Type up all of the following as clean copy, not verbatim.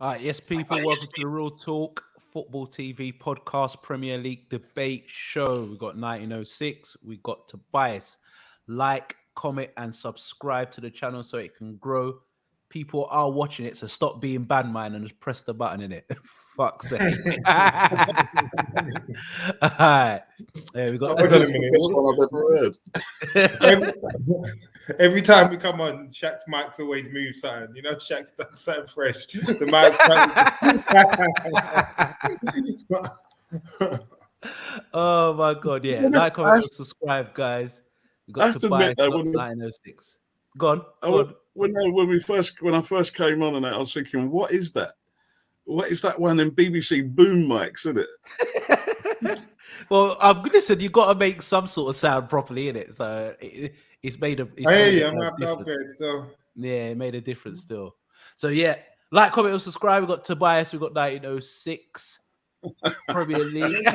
All right, yes, people, welcome to the Real Talk Football TV podcast Premier League debate show. We got 1906, we got Tobias. Like, comment, and subscribe to the channel so it can grow. People are watching it, so stop being bad man and just press the button in it. Fuck's sake. All right. Yeah, we got That's the best one I've ever heard. Every time we come on, Shaq's mic's always moves something. You know, Shaq's done something fresh. The mic's Oh my god, yeah. Like, comment, and subscribe, guys. We got to buy 906. Go on. When I first came on and that, I was thinking, what is that? What is that one in BBC boom mics, isn't it? Well, listen, you got to make some sort of sound properly in it. So it's made a. Yeah, it made a difference still. So yeah, like, comment, and subscribe. We got Tobias. We got 1906 Premier League.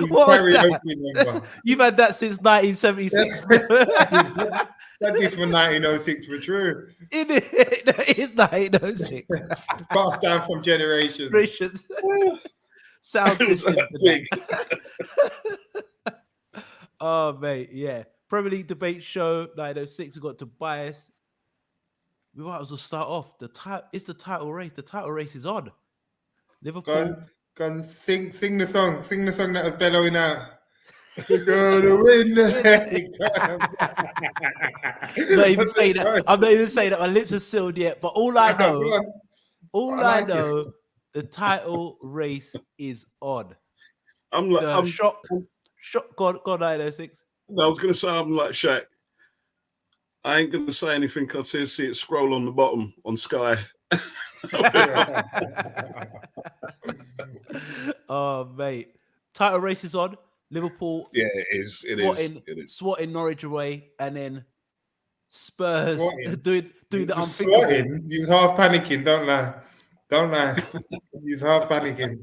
What was that? You've had that since 1976. That is from 1906 for true. It is 1906. Passed down from generations. Sound system. Oh, mate, yeah. Premier League debate show 906. We got Tobias. We might as well start off. It's the title race. The title race is on. Liverpool. Go on, sing the song. Sing the song that was bellowing out. We're gonna win. I'm not even saying that. My lips are sealed yet. But all I know, the title race is on. I'm shocked. God, 906. No, I was going to say I'm like Shaq. I ain't going to say anything. I'll see it scroll on the bottom on Sky. Oh, mate. Title race is on. Liverpool. Yeah, it is. It is. Swatting Norwich away, and then Spurs doing the unthinkable. He's half panicking, don't lie. He's half panicking.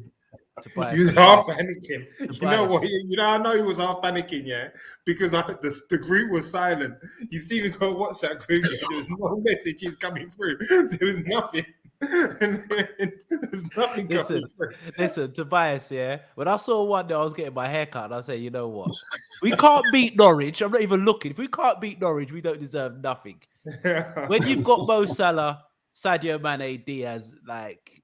He's half panicking. You know what? I know he was half panicking, yeah, because the group was silent. You see, we got WhatsApp group. Yeah, there was no messages coming through. There was nothing. There's nothing coming through. Listen, Tobias, yeah. When I saw one day I was getting my haircut, and I said, you know what? We can't beat Norwich. I'm not even looking. If we can't beat Norwich, we don't deserve nothing. When you've got Mo Salah, Sadio Mane, Diaz, like.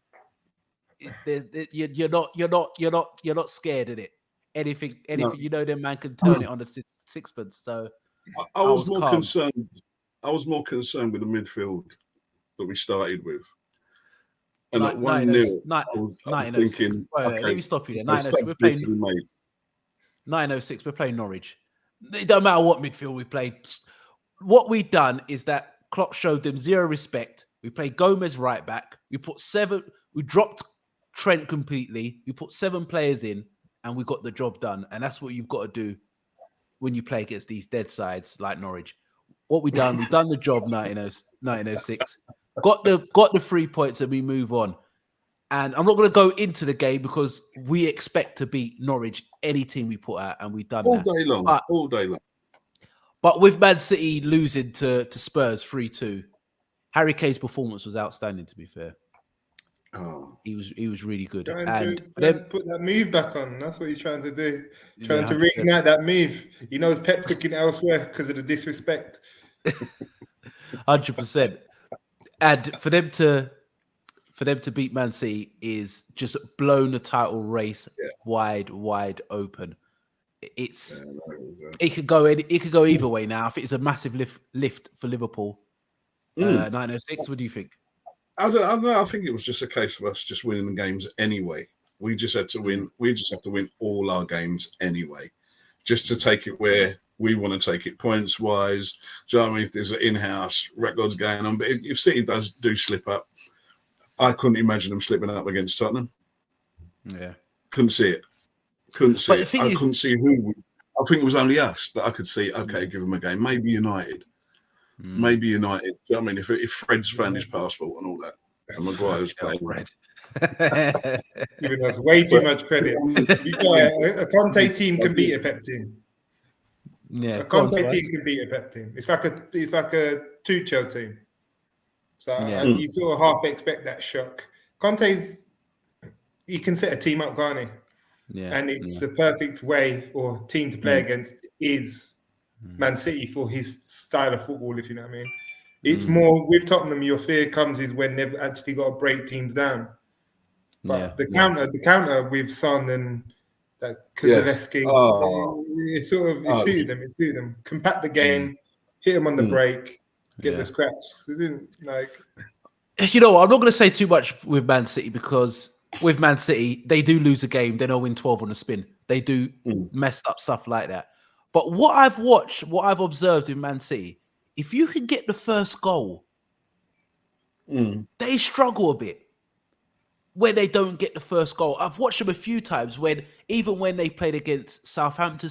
You're not scared of it. Anything, no. You know, them man can turn it on the sixpence. So I was more concerned. I was more concerned with the midfield that we started with, and at 1-0, I was thinking, let me stop you there. 906. We're playing 906. We're playing Norwich. It don't matter what midfield we played. What we done is that Klopp showed them zero respect. We played Gomez right back. We dropped Trent completely. We put 7 players in and we got the job done. And that's what you've got to do when you play against these dead sides like Norwich. What we've done the job 1906. Got the 3 points and we move on. And I'm not going to go into the game because we expect to beat Norwich any team we put out, and we've done all day long. But with Man City losing to Spurs 3-2, Harry Kane's performance was outstanding, to be fair. Oh. He was really good. And put that move back on. That's what he's trying to do. Trying to reignite that move. He knows Pep's looking elsewhere because of the disrespect. 100%. And for them to beat Man City is just blown the title race wide open. It could go either way now. I think it's a massive lift for Liverpool. 906. What do you think? I don't know. I think it was just a case of us just winning the games anyway. We just had to win. We just have to win all our games anyway, just to take it where we want to take it points wise. Do you know what I mean? If there's an in-house records going on, but if City do slip up, I couldn't imagine them slipping up against Tottenham. Yeah, couldn't see it. Couldn't see who. I think it was only us that I could see. Okay, give them a game. Maybe United. Maybe United. I mean, if Fred's found his passport and all that, and Maguire's playing. Giving us way too much credit. A Conte team can beat a Pep team. Yeah, a Conte team can beat a Pep team. It's like a Tuchel team. So you sort of half expect that shock. Conte's, he can set a team up, can't he? Yeah. And it's the perfect way or team to play against is Man City for his style of football, if you know what I mean. It's more with Tottenham, your fear comes is when they've actually got to break teams down. But the counter with Son and that Kozaleski, it suited them. It suited them. Compact the game, hit them on the break, get the scraps. They didn't like. You know what? I'm not going to say too much with Man City because with Man City, they do lose a game. Then they'll win 12 on the spin. They do messed up stuff like that. But what I've watched, what I've observed in Man City, if you can get the first goal, they struggle a bit when they don't get the first goal. I've watched them a few times even when they played against Southampton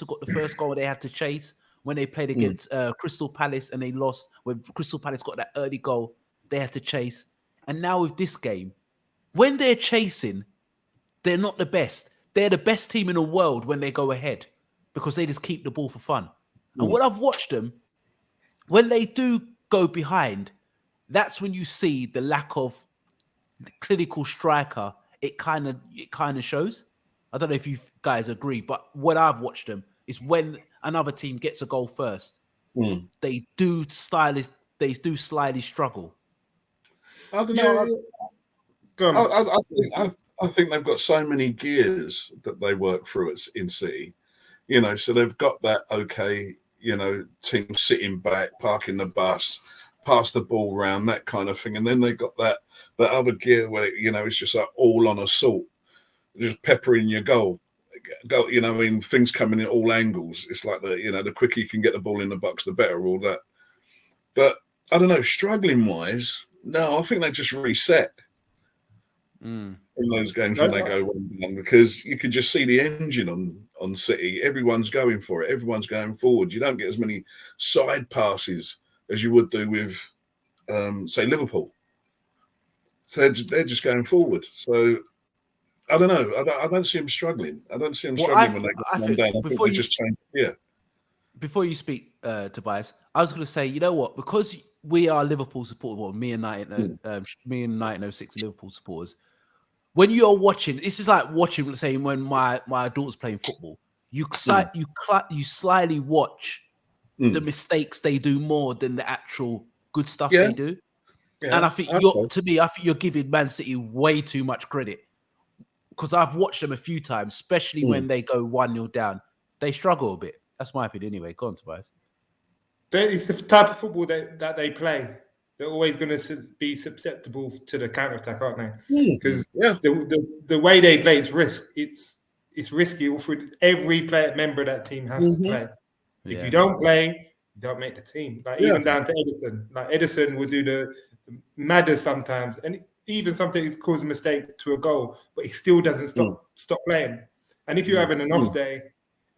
got the first goal and they had to chase. When they played against Crystal Palace and they lost, when Crystal Palace got that early goal, they had to chase. And now with this game, when they're chasing, they're not the best. They're the best team in the world when they go ahead because they just keep the ball for fun. And what I've watched them, when they do go behind, that's when you see the lack of the clinical striker. It kind of shows. I don't know if you guys agree, but what I've watched them is when another team gets a goal first, they do slyly struggle. I don't know. Go on. I think they've got so many gears that they work through in City. You know, so they've got that team sitting back, parking the bus, pass the ball around, that kind of thing. And then they've got that other gear where, it's just like all on assault, just peppering your goal, things coming in all angles. It's like the quicker you can get the ball in the box, the better, all that. But I don't know, struggling wise, no, I think they just reset in those games when they go 1-1 because you could just see the engine on City. Everyone's going for it. Everyone's going forward. You don't get as many side passes as you would do with, say, Liverpool. So they're just going forward. So I don't know. I don't see them struggling. I don't see them struggling when they get one down. I think they just change. Yeah. Before you speak, Tobias, I was going to say, you know what? Because we are Liverpool supporters, me and 1906 Liverpool supporters. When you're watching, this is like watching, let's say, when my daughter's playing football. You slyly watch the mistakes they do more than the actual good stuff they do. Yeah, and I think you're giving Man City way too much credit because I've watched them a few times, especially when they go 1-0 down. They struggle a bit. That's my opinion anyway. Go on, Tobias. It's the type of football that they play. They're always going to be susceptible to the counter-attack, aren't they? Because the way they play, it's risky. Every member of that team has to play. If you don't play, you don't make the team. Even down to Edison. Edison will do the maddest sometimes, and even sometimes he causes a mistake to a goal, but he still doesn't stop playing. And if you're having an off day,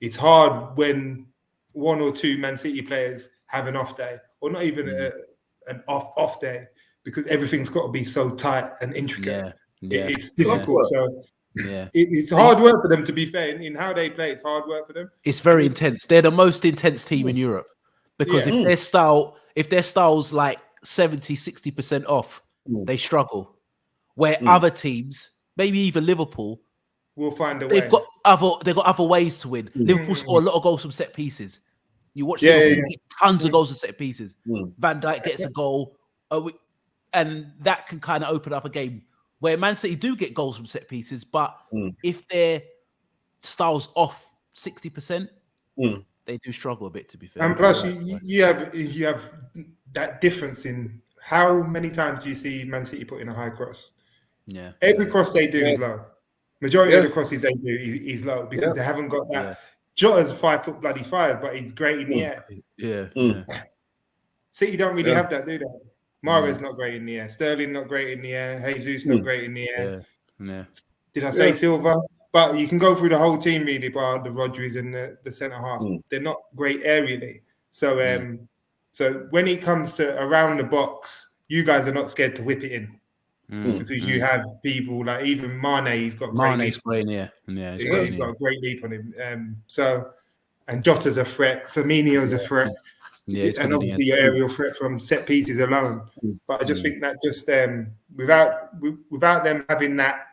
it's hard when one or two Man City players have an off day, or not even an off day, because everything's got to be so tight and intricate. It's difficult. So it's hard work for them, to be fair. In how they play, it's hard work for them. It's very intense. They're the most intense team in Europe because if their style's like 70-60% off, they struggle. Where other teams, maybe even Liverpool, will find a way. They've got other ways to win. Liverpool score a lot of goals from set pieces. You watch Liverpool get tons of goals from set pieces. Van Dijk gets a goal, and that can kind of open up a game where Man City do get goals from set pieces, but if their style's off 60%, they do struggle a bit, to be fair. And plus, you have that difference in how many times do you see Man City put in a high cross? Yeah, every cross they do is low. Majority of the crosses they do is low because they haven't got that. Yeah. Jota's 5'5", but he's great in the air. Yeah. City don't really have that, do they? Mahrez not great in the air. Sterling not great in the air. Jesus not great in the air. Yeah. Did I say Silva? But you can go through the whole team really, bar the Rodgers and the centre half. They're not great aerially. So so when it comes to around the box, you guys are not scared to whip it in. Because you have people like even Mane, he's got great leap. He's got a great leap on him. And Jota's a threat. Firmino's a threat. Yeah, and obviously your aerial threat from set pieces alone. But I just think that just without them having that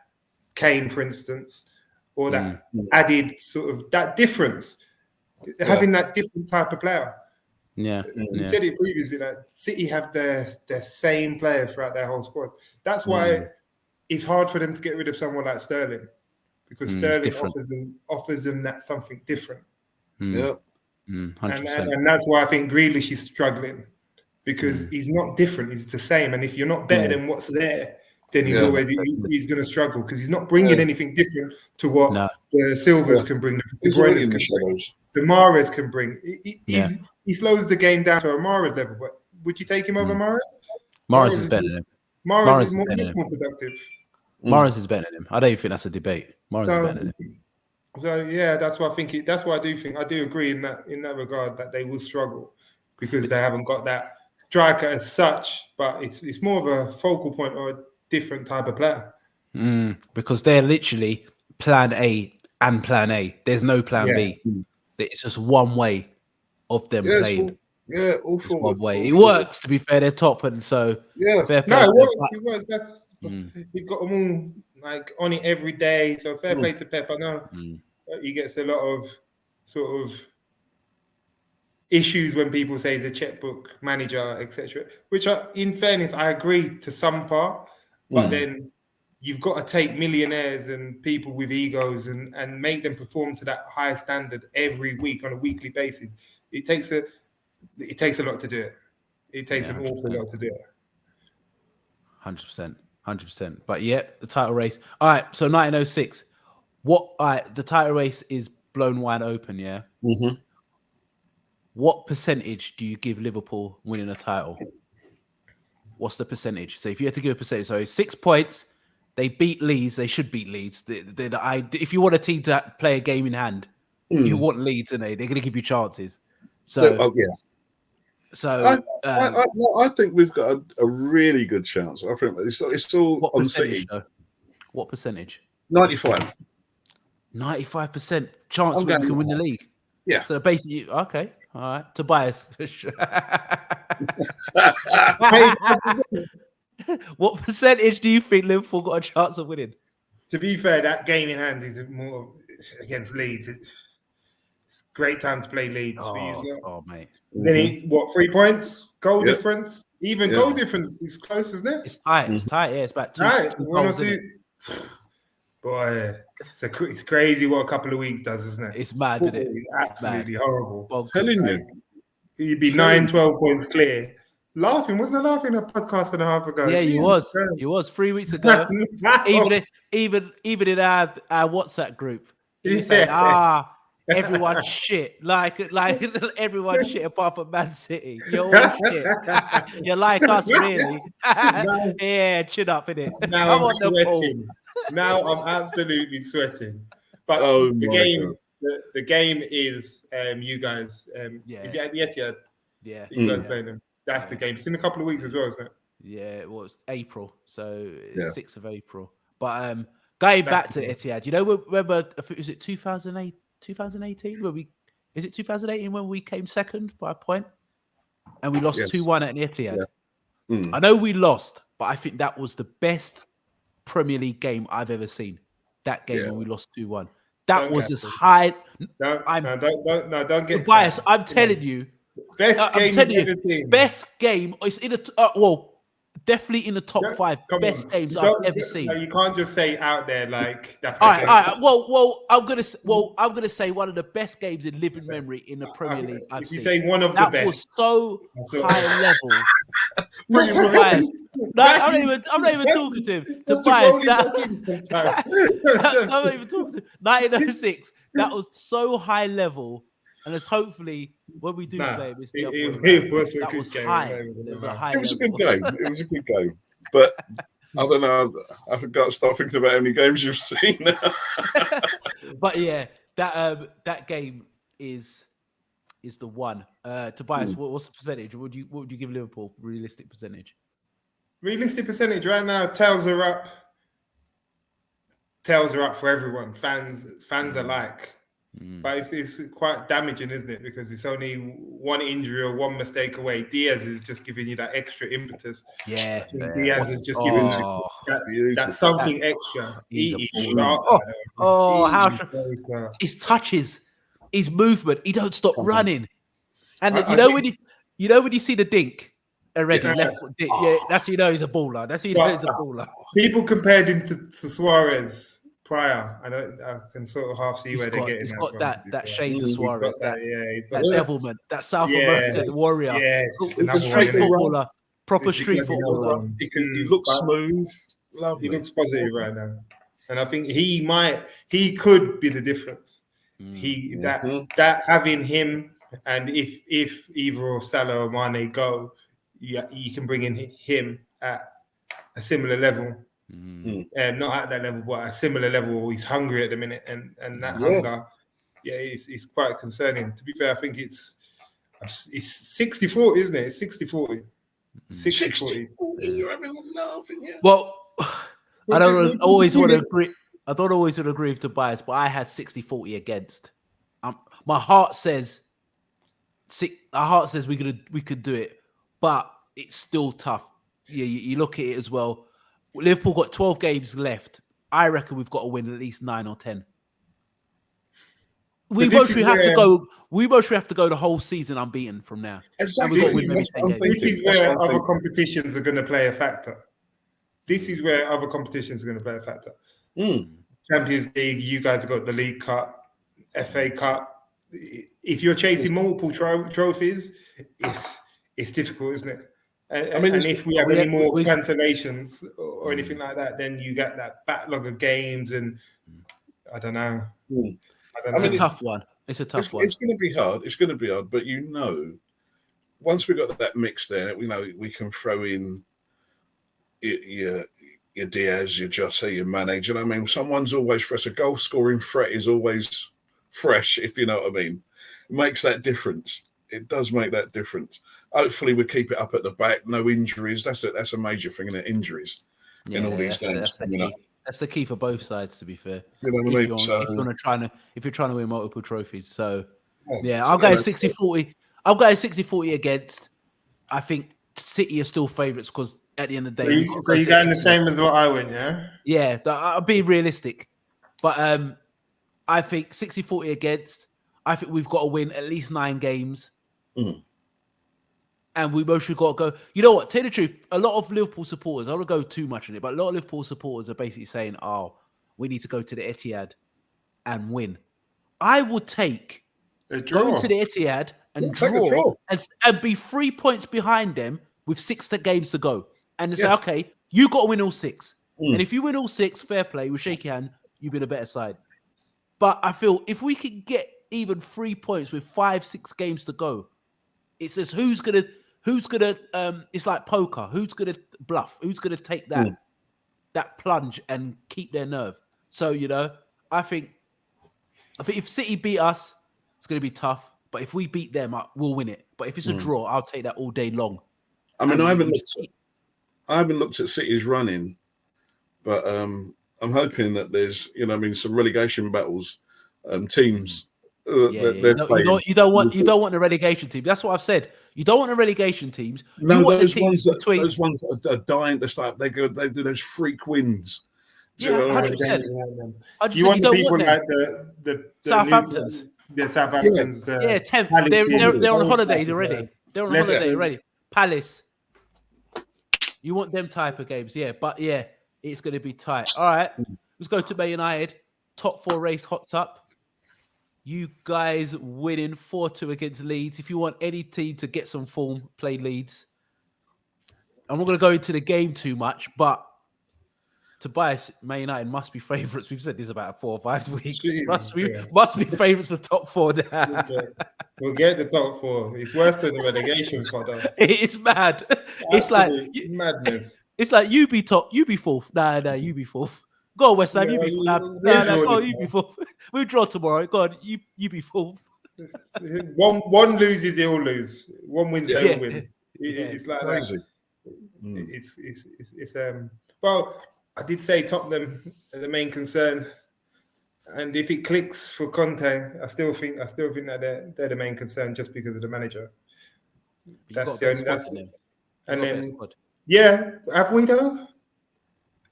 Kane, for instance, or that added sort of that difference, having that different type of player. Yeah, you said it previously that City have their same player throughout their whole squad. That's why it's hard for them to get rid of someone like Sterling, because Sterling offers them that something different. 100%. And that's why I think Grealish is struggling, because he's not different. He's the same. And if you're not better than what's there, then he's he's going to struggle, because he's not bringing anything different to what the Silvers can bring, the De Bruyne's can bring, the Mahrez can bring. He slows the game down to a Mahrez level. But would you take him over Mahrez? Mahrez is better than him. Mahrez is more productive. Mahrez is better than him. I don't even think that's a debate. Mahrez is better than him. So yeah, that's why I think. That's why I do think. I do agree in that regard that they will struggle, because they haven't got that striker as such. But it's more of a focal point or a different type of player. Because they're literally plan A and plan A. There's no plan B. It's just one way of them playing. All forward. One way. It works, to be fair. They're top, and so fair play. No, it works. That's he's got them all like on it every day. So fair play to Pep. I know he gets a lot of sort of issues when people say he's a checkbook manager, etc. Which, in fairness, I agree to some part, but then you've got to take millionaires and people with egos and make them perform to that high standard every week on a weekly basis. It takes a lot to do it. It takes an awful lot to do it. 100%. But the title race. All right, so 1906. The title race is blown wide open, yeah? Mm-hmm. What percentage do you give Liverpool winning a title? What's the percentage? So if you had to give a percentage, so 6 points, they beat Leeds. They should beat Leeds. If you want a team to play a game in hand, you want Leeds, and they're going to give you chances. So, So I think we've got a really good chance. I think it's all on City. What percentage? 95. 95% chance we can win the league. Yeah. So basically, okay, all right. Tobias. What percentage do you think Liverpool got a chance of winning? To be fair, that game in hand is more against Leeds. It's a great time to play Leeds for you. Oh, mate. Then 3 points? Goal difference? Even goal difference is close, isn't it? It's tight. It's tight. Yeah, it's about two. Right. Two One or goals, two. Boy, it's crazy what a couple of weeks does, isn't it? It's mad, isn't it? Absolutely horrible. I'm telling you. You'd be 9-12 points clear. Wasn't I laughing a podcast and a half ago? Yeah, you was. You was 3 weeks ago. even in our WhatsApp group, you say, everyone's shit. Like everyone's shit apart from Man City. You're all shit. You're like us, really. Yeah, chin up, innit? Now I'm sweating. Now I'm absolutely sweating. But the game is you guys. If you're at the Etihad, you guys playing them. That's the game. It's in a couple of weeks as well, isn't it? Yeah, it was April, so 6th of April. But going back to Etihad, you know, remember, was it 2018? Is it 2018 when we came second by a point and we lost 2-1 at the Etihad? Yeah. I know we lost, but I think that was the best Premier League game I've ever seen. That game when we lost 2-1. That was as high. Don't get biased. I'm telling you. Best game you've ever seen. Best game. It's in definitely in the top 5 best games I've ever seen. No, you can't just say out there like that's. All right. Well, I'm gonna say one of the best games in living memory in the Premier League I've seen. You say one of the best. That was so high level. No, I'm not even talking to him. Tobias, I'm not even talking to him. 1906. That was so high level. And let's hopefully when we do play, it's the it was a that good was game. high. It was a high. It was a good game. It was a good game. But I don't know. I've got to start thinking about how many games you've seen now. But yeah, that game is the one. Tobias, what's the percentage? What would you give Liverpool? Realistic percentage? Realistic percentage right now. Tails are up. Tails are up for everyone. Fans alike. But it's quite damaging, isn't it? Because it's only one injury or one mistake away. Diaz is just giving you that extra impetus. Yeah, Diaz is just giving you that something extra. He's his touches, his movement. He don't stop running. And you know when you see the dink already, left foot dink, that's he's a baller. That's he's a baller. People compared him to Suarez prior. I can sort of half see where they're getting. He's got that shades of Suarez, he's got that devilment, that South American warrior, street footballer, proper street footballer. He looks smooth, lovely. He looks positive right now, and I think he could be the difference. That having him. And if either or Salah or Mane go, you can bring in him at a similar level. Not at that level, but at a similar level. He's hungry at the minute, and that hunger, it's quite concerning. To be fair, I think it's 60-40, isn't it? It's 60-40. 60-40. You're having a laugh, yeah. Well, I don't always want to agree. I don't always want to agree with Tobias, but I had 60-40 against. My heart says. Our heart says we could do it, but it's still tough. Yeah, you look at it as well. Liverpool got 12 games left. I reckon we've got to win at least 9 or 10. We mostly have to go. We mostly have to go the whole season unbeaten from now. Exactly. This is where other competitions are going to play a factor. Champions League, you guys have got the League Cup, FA Cup. If you're chasing multiple trophies, it's difficult, isn't it? And if we have any more cancellations or anything like that, then you get that backlog of games, and I don't know. It's a tough one. It's a tough one. It's going to be hard. It's going to be hard, but once we got that mix there, we can throw in your Diaz, your Jota, your Mane. Do you know what I mean? Someone's always fresh. A goal scoring threat is always fresh, if you know what I mean. It makes that difference. It does make that difference. Hopefully we keep it up at the back, no injuries. That's a major thing, isn't it? Injuries in all these games. That's the key. That's the key for both sides, to be fair. You know what I mean? If you're trying to win multiple trophies. So I'll go 60-40. I'll go 60-40 against. I think City are still favourites because at the end of the day, so you're going the same as what I went, yeah? Yeah, I'll be realistic. But I think 60-40 against. I think we've got to win at least 9 games. And we mostly got to go. You know what? Tell you the truth, a lot of Liverpool supporters, I don't want to go too much in it, but a lot of Liverpool supporters are basically saying, we need to go to the Etihad and win. I would take going to the Etihad and draw and be 3 points behind them with 6 games to go. And say, okay, you got to win all 6. And if you win all 6, fair play, we'll shake your hand, you've been a better side. But I feel if we could get even 3 points with 5-6 games to go, it says who's gonna it's like poker, who's gonna bluff, who's gonna take that plunge and keep their nerve. So I think if City beat us, it's gonna be tough. But if we beat them, we'll win it. But if it's a draw, I'll take that all day long. I mean, I haven't looked at City's running, but I'm hoping that there's some relegation battles, teams. You don't want the relegation team. That's what I've said. You don't want the relegation teams. No, those ones that are dying to start. They do those freak wins. 100%. You want the people like the Southamptons. The Southamptons. 10th. They're on holidays already. They're on holiday already. Palace. You want them type of games, But it's going to be tight. All right, let's go to Man United. Top 4 race hots up. You guys winning 4-2 against Leeds. If you want any team to get some form, play Leeds. I'm not going to go into the game too much, but Tobias, Man United must be favourites. We've said this about 4 or 5 weeks. Must be favourites for top 4 now. We'll get the top 4. It's worse than the relegation fodder. It's mad. It's like madness. It's like you be top, you be 4th. Nah, you be 4th. Go on, West Ham. You be you be 4th. We'll draw tomorrow. Go on, you be 4th. One loses, they all lose. One wins, they all win. It's like crazy. It's well, I did say Tottenham are the main concern And if it clicks for Conte, I still think that they're the main concern just because of the manager. That's the only. That's and then yeah, have we though?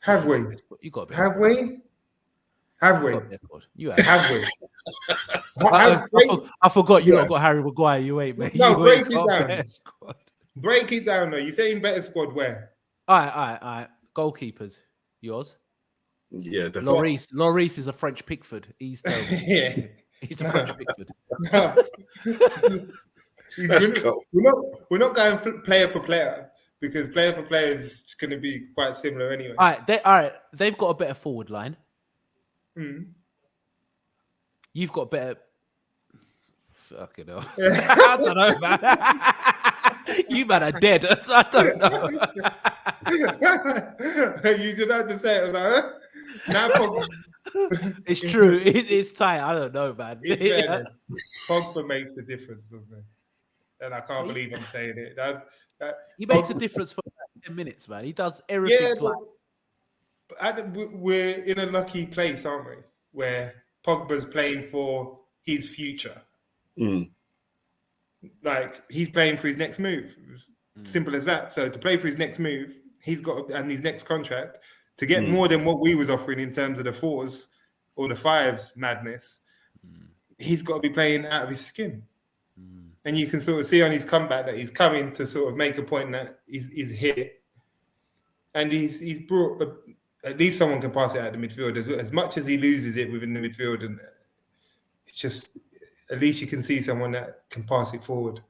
Have we? You got have we? Have we? You have we? I forgot you not got Harry Maguire. You ain't, man. No, break it down. Break it down though. You're saying better squad where? All right. Goalkeepers, yours? Yeah, definitely. Lloris is a French Pickford. He's yeah. He's the French Pickford. We're not going player for player because player for player is going to be quite similar anyway. All right. They've got a better forward line. You've got better. Fucking hell. I don't know, man. You man are dead. I don't know. You just had to say it. Like, it's true. It's tight. I don't know, man. In fairness, Pogba makes the difference, doesn't he? And I can't believe I'm saying it. He makes a difference for 10 minutes, man. He does everything. Yeah, we're in a lucky place, aren't we? Where Pogba's playing for his future. Like he's playing for his next move. Simple as that. So to play for his next move, he's got and his next contract to get more than what we was offering in terms of the 4s or the 5s madness. He's got to be playing out of his skin. And you can sort of see on his comeback that he's coming to sort of make a point that he's here. And he's brought at least someone can pass it out the midfield as much as he loses it within the midfield, and it's just at least you can see someone that can pass it forward.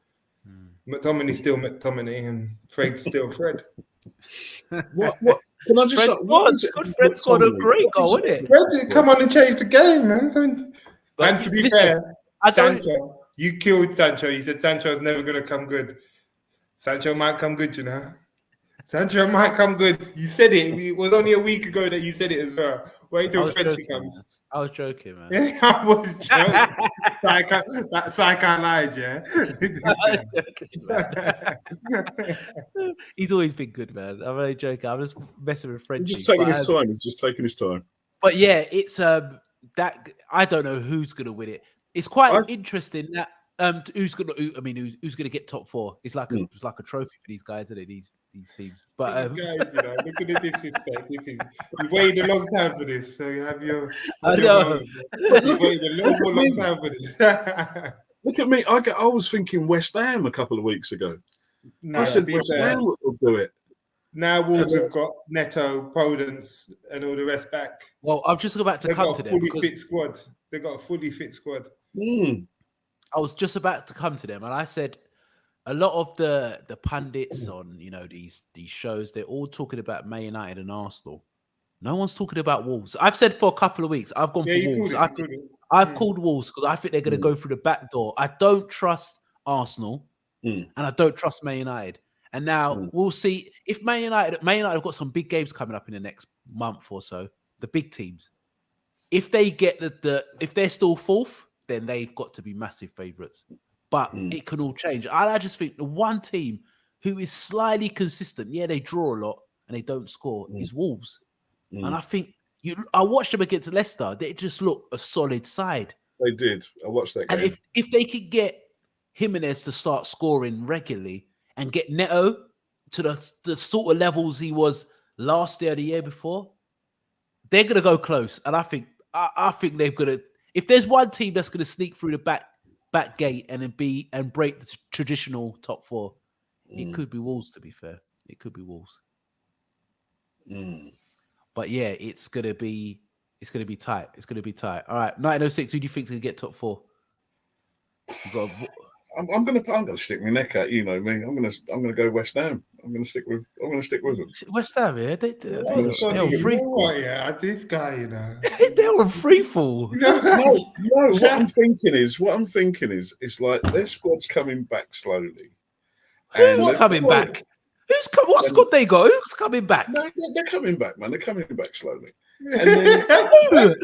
McTominay's still McTominay, and Fred's still Fred. What? Can I just? Fred scored a great goal, isn't it? Fred, come on and change the game, man. And to be fair, Sancho, you killed Sancho. You said Sancho's never going to come good. Sancho might come good, you know. Sancho might come good. You said it. It was only a week ago that you said it as well. Wait till Frenchie comes. Man. I was joking, man. I was joking. That psycho lied, yeah. He's always been good, man. I'm only joking. I'm just messing with Frenchie. He's just taking his time. He's just taking his time. But yeah, it's that I don't know who's gonna win it. It's quite interesting that who's gonna get top 4. It's like a trophy for these guys, isn't it? These teams. But these guys, you know, look at the disrespect. You waited a long time for this, so you have your. I know. You waited a long time for this. Look at me. I was thinking West Ham a couple of weeks ago. No, I said West Ham will do it. Now Wolves have got Neto, Podence, and all the rest back. Well, I'm just about to come to them. They've got a fully fit squad. I was just about to come to them, and I said a lot of the pundits on these shows, they're all talking about Man United and Arsenal. No one's talking about Wolves. I've said for a couple of weeks, I've gone for Wolves. I've called Wolves because I think they're going to go through the back door. I don't trust Arsenal, and I don't trust Man United. And now we'll see if Man United have got some big games coming up in the next month or so. The big teams, if they get if they're still 4th, then they've got to be massive favourites. But it can all change. I just think the one team who is slightly consistent, they draw a lot and they don't score, is Wolves. And I think I watched them against Leicester. They just look a solid side. They did. I watched that game. And if they could get Jimenez to start scoring regularly and get Neto to the sort of levels he was last year or the year before, they're going to go close. And I think they're going to. If there's one team that's going to sneak through the back gate and break the traditional top 4, it could be Wolves. To be fair, it could be Wolves. But yeah, it's going to be tight. It's going to be tight. All right, 1906. Who do you think is going to get top 4? I'm gonna stick my neck out. You know me. I'm gonna go West Ham. I'm gonna stick with them. West Ham, yeah. They're on free fall. Yeah, this guy, you know. They're on free fall. No. What I'm thinking is, it's like their squad's coming back slowly. Who's coming back? What squad they got? Who's coming back? No, they're coming back, man. They're coming back slowly. And then they've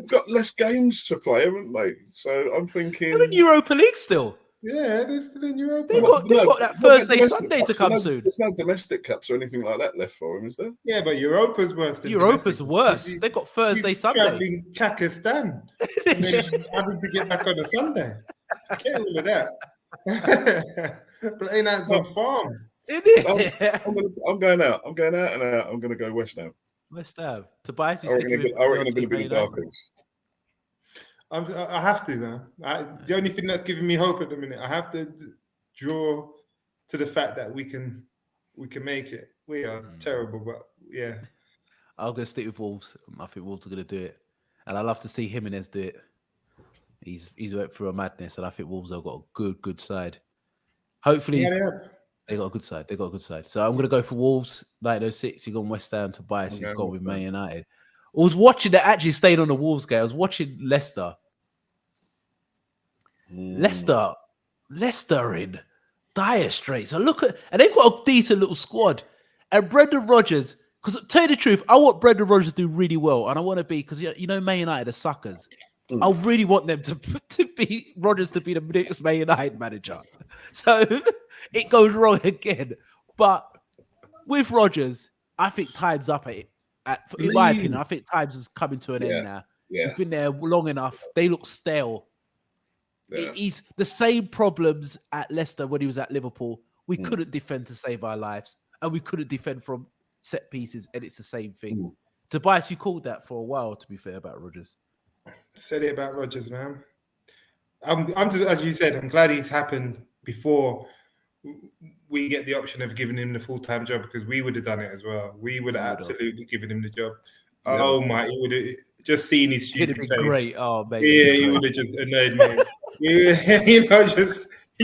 got less games to play, haven't they? So I'm thinking they're in Europa League still. Yeah, they're still in Europa. They've got that Thursday, Sunday to come soon. There's no domestic cups or anything like that left for them, is there? Yeah, but Europa's worse than Europa's domestic. worse. They've got Thursday, Sunday. Traveling Kakistan and then having to get back on a Sunday. Get all of that. Playing out some farm. I'm going out. I'm going out and out. I'm going to go West Ham. West Ham. Tobias, I reckon I'm going to be the dark horse. I have to, man. The only thing that's giving me hope at the minute, I have to draw to the fact that we can make it. We are terrible, but yeah. I'm going to stick with Wolves. I think Wolves are going to do it. And I love to see Jimenez do it. He's went through a madness, and I think Wolves have got a good side. Hopefully, they got a good side. They got a good side. So I'm going to go for Wolves, 1906. You've gone West Ham. Tobias, you've gone with Man United. I was watching that, actually stayed on the Wolves game. I was watching Leicester. Leicester in dire straits. And they've got a decent little squad. And Brendan Rodgers, because to tell you the truth, I want Brendan Rodgers to do really well. And I want to be, because Man United are suckers. I really want them to be Rodgers to be the next Man United manager. So it goes wrong again. But with Rodgers, I think time's up at it. In my opinion, I think times is coming to an end now. He's been there long enough. They look stale. Yeah. He's the same problems at Leicester when he was at Liverpool. We couldn't defend to save our lives, and we couldn't defend from set pieces, and it's the same thing. Tobias, you called that for a while, to be fair, about Rodgers. Said it about Rodgers, man. I'm just, as you said, I'm glad it's happened before we get the option of giving him the full-time job, because we would have done it as well. We would have absolutely given him the job. Yeah. Oh my, he would have just seen his stupid face. Great. Oh, mate. Yeah, he would have just annoyed me. He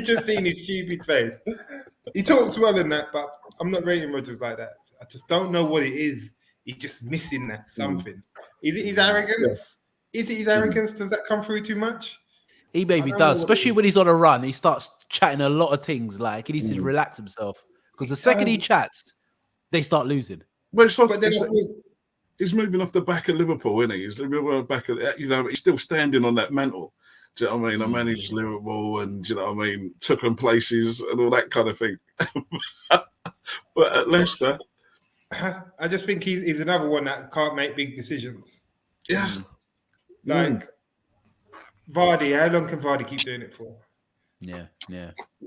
just seen his stupid face. He talks well in that, but I'm not rating Rodgers like that. I just don't know what it is. He's just missing that something. Is it his arrogance? Is it his arrogance? Does that come through too much? He maybe does, especially when he's on a run. He starts chatting a lot of things. Like, he needs to relax himself, because the second he chats, they start losing. Well, he's moving off the back of Liverpool, isn't he? He's moving off the back of, he's still standing on that mantle. Do you know what I mean? I managed Liverpool, and do you know what I mean? Took them places and all that kind of thing. But at Leicester, I just think he's another one that can't make big decisions. Yeah. Like Vardy, how long can Vardy keep doing it for? Yeah.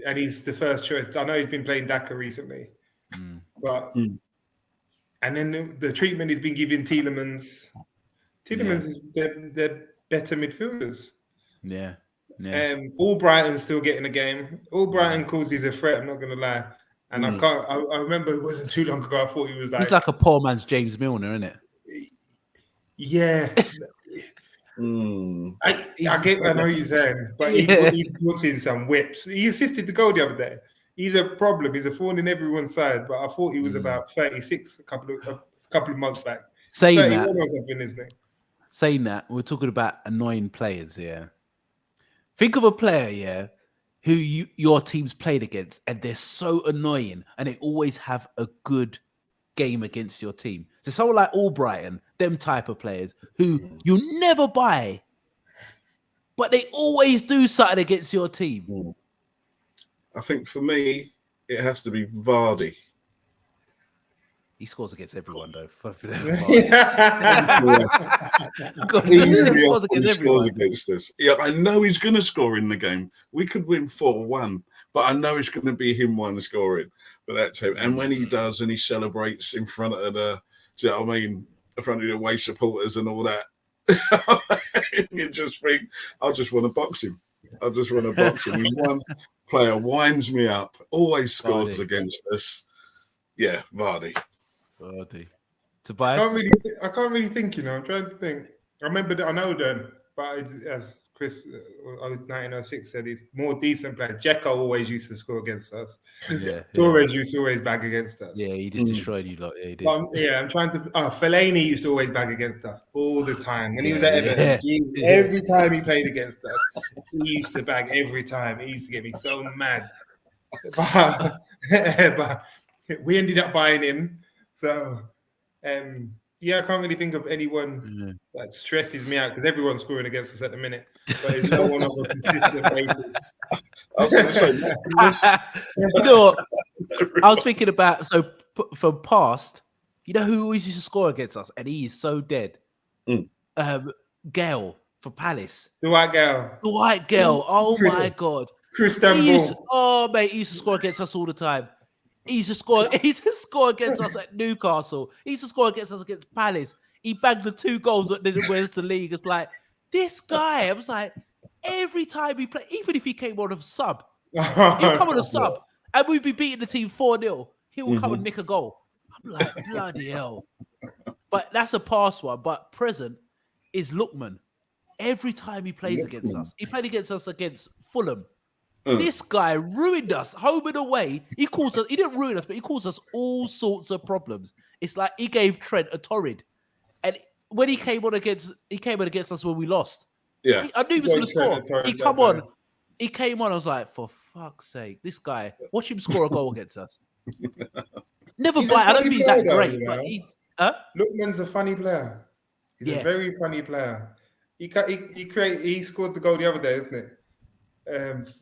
And he's the first choice. I know he's been playing Daka recently, but and then the treatment he's been giving Tielemans is they're better midfielders. Yeah. Albrighton's still getting a game. Albrighton calls he's a threat, I'm not gonna lie. And I remember it wasn't too long ago, I thought he was like, he's like a poor man's James Milner, isn't it? Yeah. I know what you're saying, but he's putting some whips. He assisted the goal the other day. He's a problem. He's a thorn in everyone's side. But I thought he was about 36 a couple of months back. Saying that, or something, isn't it? Saying that, we're talking about annoying players. Yeah, think of a player, who your team's played against, and they're so annoying, and they always have a good game against your team. So someone like Albrighton, them type of players who you never buy, but they always do something against your team. I think for me, it has to be Vardy. He scores against everyone, though. He scores against us. Yeah, I know he's going to score in the game. We could win 4-1, but I know it's going to be him one scoring. But that's him. And when he does, and he celebrates in front of the, do you know what I mean, in front of the away supporters and all that, you just think, I just want to box him. He's one player, winds me up, always scores against us. Yeah, Vardy. Tobias? I can't really think, I'm trying to think. I remember that I know them, but as Chris 1906 said, it's more decent players. Dzeko always used to score against us. Torres used to always bag against us. Yeah, he just destroyed you lot. Yeah, he did. I'm trying to. Fellaini used to always bag against us all the time. When he was at Everton, every time he played against us, he used to bag every time. He used to get me so mad. But we ended up buying him. So, I can't really think of anyone that stresses me out, because everyone's scoring against us at the minute. But there's no one on a consistent basis. I was going to say, you know what? I was thinking about, so from past, you know who always used to score against us, and he is so dead. Gale for Palace. The white girl. The white girl. Oh my God. Christian mate, he used to score against us all the time. He used to score against us at Newcastle. He used to score against us against Palace. He bagged the 2 goals that didn't win us the league. It's like, this guy, I was like, every time he played, even if he came on a sub, he'd come on a sub, and we'd be beating the team 4-0. He would come and nick a goal. I'm like, bloody hell. But that's a past one. But present is Lookman. Every time he plays against us, he played against us against Fulham. This guy ruined us home and away. He didn't ruin us, but he caused us all sorts of problems. It's like he gave Trent a torrid. And when he came on against us when we lost. Yeah. I knew he was going to score. He came on. I was like, for fuck's sake, this guy, watch him score a goal against us. Never bite. I don't think he's that great, but Lookman's a funny player. He's a very funny player. He scored the goal the other day, isn't it?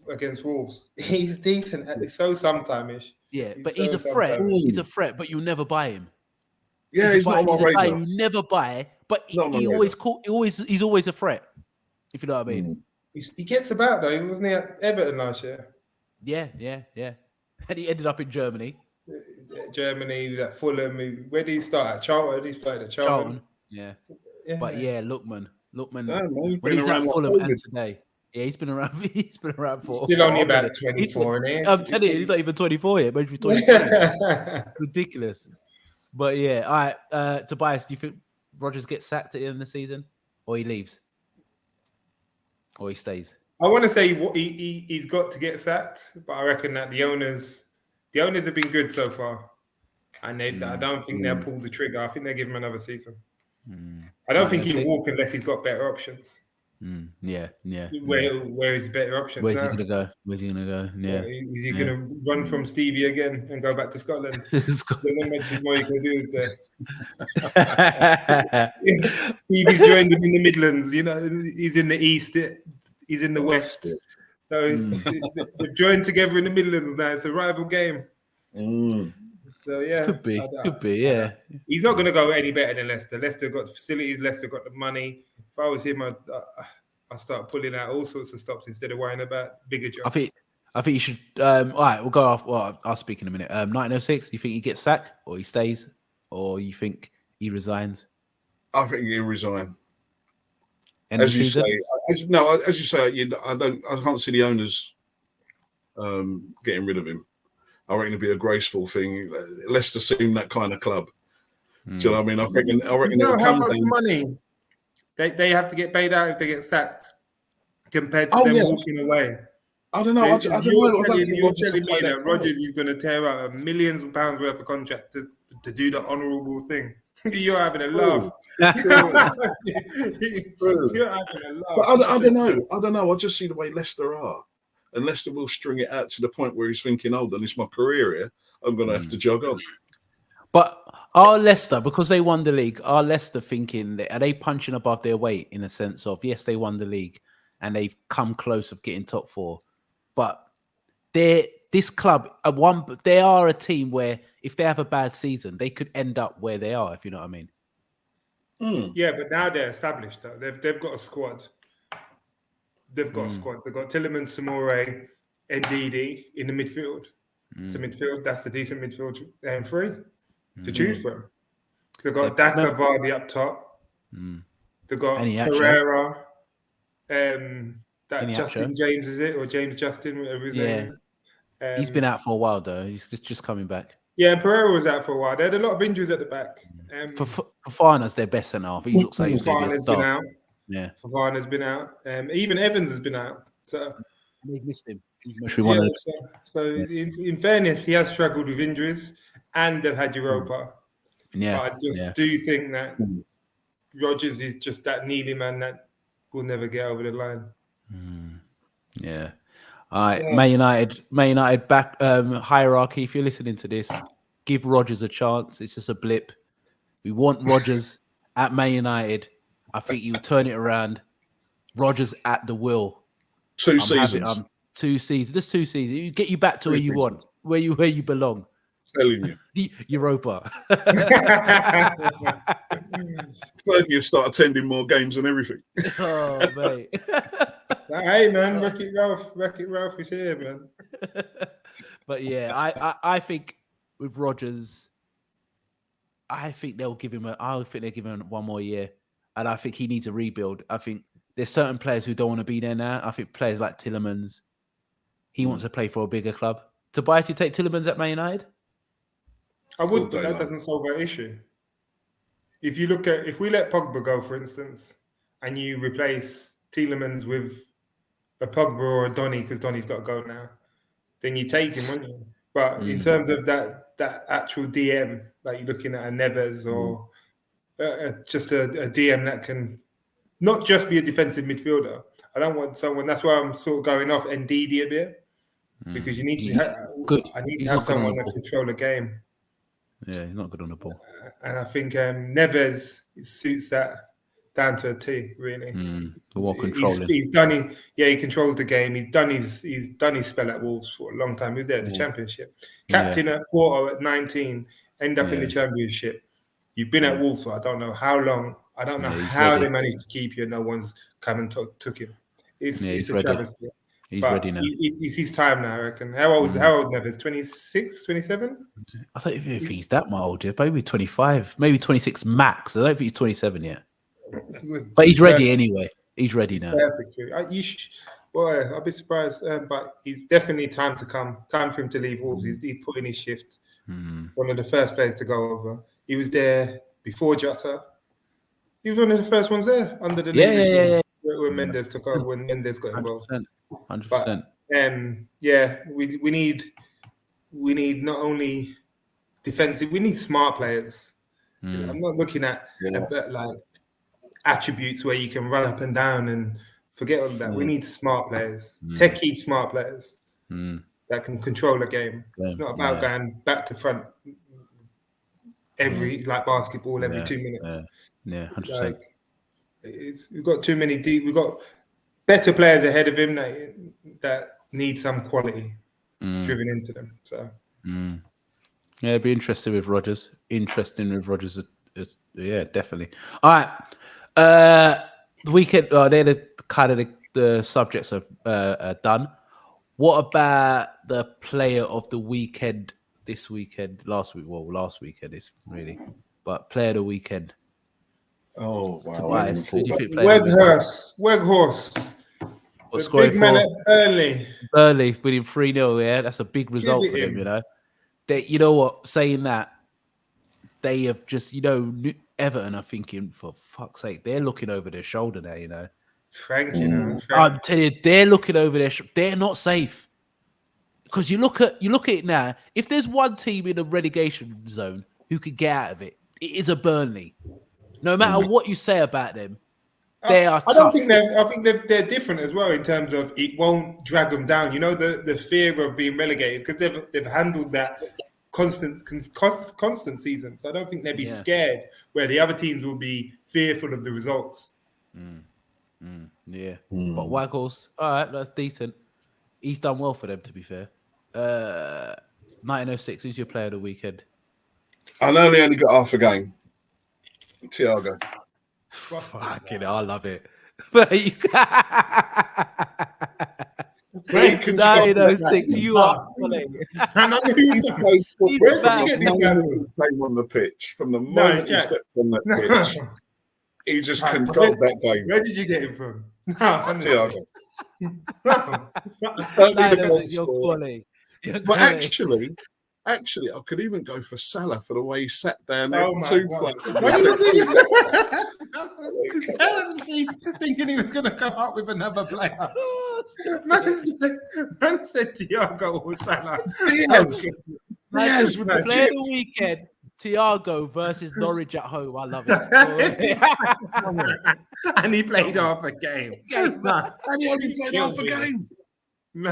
Against Wolves. He's decent. It's so sometime-ish. Yeah, but he's a threat. He's a threat, but you'll never buy him. Yeah, he's not on my radar. You never buy, but he's always a threat. If you know what I mean. He gets about though, wasn't he at Everton last year? Yeah. And he ended up in Germany. Germany, he was at Fulham. Where did he start? At Charlton. He started at Charlton. Yeah. But yeah, Lookman. Man, when he's at Fulham and today. Yeah, he's been around. He's been around for. Still only about 24, isn't he? I'm telling you, he's not even 24 yet. Maybe 23. Ridiculous. But yeah, all right. Tobias, do you think Rodgers gets sacked at the end of the season, or he leaves, or he stays? I want to say he's got to get sacked, but I reckon that the owners have been good so far, and I don't think they'll pull the trigger. I think they'll give him another season. I don't think he'll walk unless he's got better options. Yeah. Where is better options? Where's he gonna go? Yeah. Is he gonna run from Stevie again and go back to Scotland? Not much more you can do is there. Stevie's joined him in the Midlands. You know, he's in the East. He's in the West. So they've joined together in the Midlands now. It's a rival game. So yeah, could be. Yeah, he's not going to go any better than Leicester. Leicester got the facilities. Leicester got the money. If I was him, I'd start pulling out all sorts of stops instead of worrying about bigger jobs. I think you should. All right, we'll go off. Well, I'll speak in a minute. 1906. Do you think he gets sacked, or he stays, or you think he resigns? I think he'll resign. As you say, I can't see the owners getting rid of him. I reckon it'd be a graceful thing. Leicester seem that kind of club. Do you know what I mean? I reckon how much money they have to get paid out if they get sacked compared to them walking away. I don't know. You're telling me that Rodgers is going to tear out millions of pounds worth of contract to do the honourable thing. You're having a laugh. You're having a laugh. But I don't know. I just see the way Leicester are. And Leicester will string it out to the point where he's thinking, hold on, it's my career here. I'm going to have to jog on. But are Leicester, because they won the league, are Leicester thinking, are they punching above their weight in a sense of, yes, they won the league and they've come close of getting top 4. But this club, they are a team where if they have a bad season, they could end up where they are, if you know what I mean. Yeah, but now they're established. Though. They've got a squad. They've got a squad. They've got Tielemans, Samore, Ndidi in the midfield. It's a midfield. That's a decent midfield and free to choose from. They've got Daka Vardy up top. They've got Pereira. Justin James, is it? Or James Justin, whatever his name is. He's been out for a while, though. He's just coming back. Yeah, and Pereira was out for a while. They had a lot of injuries at the back. Fofana's their best centre-half. He looks like he's their best been out. Yeah, Fofana's been out. Even Evans has been out. So they've missed him. In fairness, he has struggled with injuries, and they've had Europa. Yeah, but I just do think that Rodgers is just that needy man that will never get over the line. Yeah. All right, Man United back hierarchy. If you're listening to this, give Rodgers a chance. It's just a blip. We want Rodgers at Man United. I think you turn it around. Rodgers at the will. 2 seasons. 2 seasons. Just 2 seasons. You get you back to where you want, where you belong. Telling you, Europa. Fergie will start attending more games and everything. Oh mate. Hey man, Wreck-It Ralph is here, man. But yeah, I think with Rodgers, I think they'll give him one more year, and I think he needs a rebuild. I think there's certain players who don't want to be there now. I think players like Tielemans, he wants to play for a bigger club. Tobias, you take Tielemans at Man United? I would, but that doesn't solve our issue. If you look at, if we let Pogba go, for instance, and you replace Tielemans with a Pogba or a Donny, because Donny's got to go now, then you take him, wouldn't you? But in terms of that actual DM, like you're looking at a Neves or just a DM that can not just be a defensive midfielder. I don't want someone. That's why I'm sort of going off Ndidi a bit, because you need to. I need to have someone that control the game. Yeah, he's not good on the ball. And I think Neves suits that down to a T, really. More controlling. He's done. He controls the game. He's done his spell at Wolves for a long time. He was there at the Championship, captain at Porto at 19, end up in the Championship. You've been at Wolves for I don't know how long. I don't know how they managed to keep you. And no one's come and took him. It's a travesty. He's ready now. It's his time now, I reckon. How old Neves? 26, 27? I don't even think he's that much older. Maybe 25, maybe 26 max. I don't think he's 27 yet. But he's ready anyway. He's ready now. Perfect. Boy, I'll be surprised. But he's definitely time to come. Time for him to leave Wolves. He's put in his shift. One of the first players to go over. He was there before Jota. He was one of the first ones there under the when Mendes took over, when Mendes got involved. 100%. But, we need not only defensive, we need smart players. I'm not looking at like attributes where you can run up and down and forget all of that. We need smart players, techie smart players that can control the game. It's not about going back to front like basketball every 2 minutes. Yeah, 100%. We've got too many deep. We've got better players ahead of him that need some quality driven into them. So, it'd be interesting with Rodgers. Yeah, definitely. All right. The weekend. They're the kind of the subjects are done. What about the player of the weekend? This weekend, last weekend is really, but player of the weekend. Oh wow! Tobias, who do you think Weghorst. What's the big man at Burnley. Burnley winning 3-0. Yeah, that's a big result for them. You know, you know what? Saying that, they have just Everton are thinking, for fuck's sake, they're looking over their shoulder now. You know, Frank. I'm telling you, they're looking over their. They're not safe. Because you look at it now. If there's one team in a relegation zone who could get out of it, it is a Burnley. No matter what you say about them, they are tough. I think they're different as well in terms of it won't drag them down. You know, the fear of being relegated, because they've handled that constant season. So I don't think they'd be scared, where the other teams will be fearful of the results. Yeah. But Weghorst, all right, that's decent. He's done well for them, to be fair. 1906, who's your player of the weekend? I only got half a game. Thiago. Fucking hell, I love it. 1906, you are pulling. Where did you get him playing on the pitch? From the moment he stepped on that pitch, he just controlled that game. Where did you get him from? Thiago. You're quality. But actually, I could even go for Salah for the way he sat down there. Two players. That was me thinking he was going to come up with another player. Man said Thiago or Salah. Yes, with the player of the weekend. Thiago versus Norwich at home. I love it. And he played half a game. And he only played half a game. No.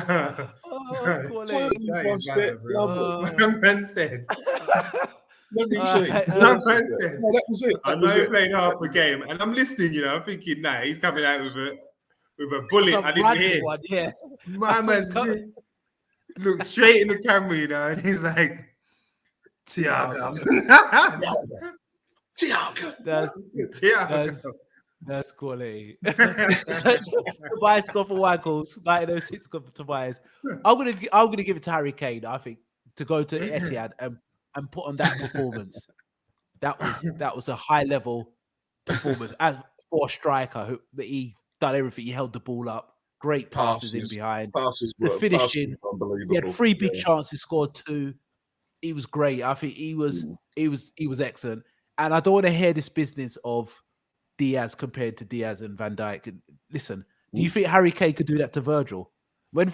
Man said. Let me see. That was it. I know he played half a game, and I'm listening. I'm thinking, he's coming out with a bullet. I didn't hear. My man looked straight in the camera, you know, and he's like, Thiago. Thiago. That's quality. Tobias got for Waggles, 1906 got for Tobias. I'm gonna give it to Harry Kane, I think, to go to Etihad and put on that performance. That was a high level performance. As for a striker he done everything, he held the ball up, great passes in behind, the finishing, he had 3 big chances, scored 2. He was great. I think he was excellent. And I don't want to hear this business of Diaz compared to Diaz and Van Dijk. Listen, do you think Harry Kane could do that to Virgil? When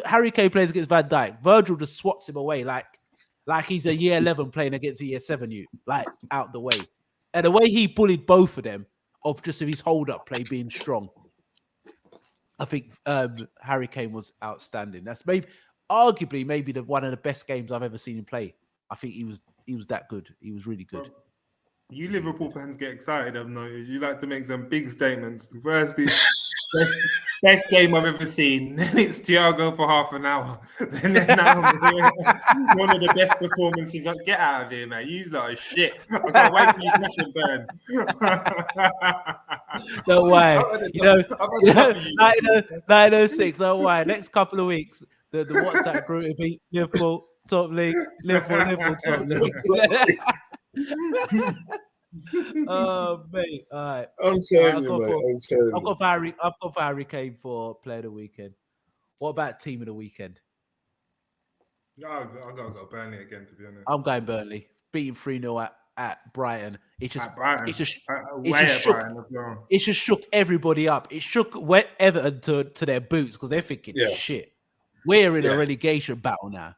Harry Kane plays against Van Dijk, Virgil just swats him away like he's a year 11 playing against a year 7 youth, like out the way. And the way he bullied both of them of his hold-up play being strong, I think Harry Kane was outstanding. That's arguably one of the best games I've ever seen him play. I think he was that good. He was really good. You Liverpool fans get excited, I've noticed. You like to make some big statements. First, the best game I've ever seen. Then it's Thiago for half an hour. Then now one of the best performances. Like, get out of here, man. You lot are shit. I can't wait for you to crash and burn. No way. 906, no way. Next couple of weeks, the WhatsApp group will be Liverpool, top league, Liverpool, top league. Oh mate, all right. I'm telling you, mate. I've got for Harry Kane for player of the weekend. What about team of the weekend? No, I gotta go Burnley again, to be honest. I'm going Burnley, beating 3-0 at Brighton. It just shook everybody up. It shook Everton to their boots because they're thinking, shit, we're in a relegation battle now.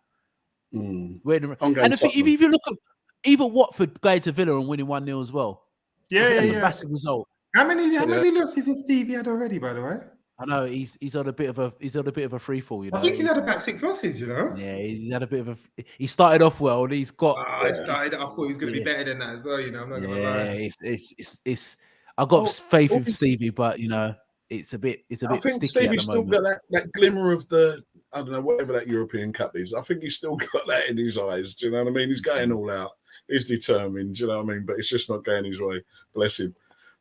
And if you look at even Watford going to Villa and winning 1-0 as well. That's a massive result. How many losses has Stevie had already, by the way? I know he's on a bit of a free fall, you know. I think he's had about 6 losses, you know. Yeah, he's had a bit of he started off well and he's got I thought he was gonna be better than that as well, you know. I'm not gonna lie. It's I got faith in Stevie, but you know, it's a bit sticky at the moment. Stevie's still got that glimmer of the, I don't know, whatever that European Cup is. I think he's still got that in his eyes. Do you know what I mean? He's going all out. He's determined. Do you know what I mean? But it's just not going his way. Bless him.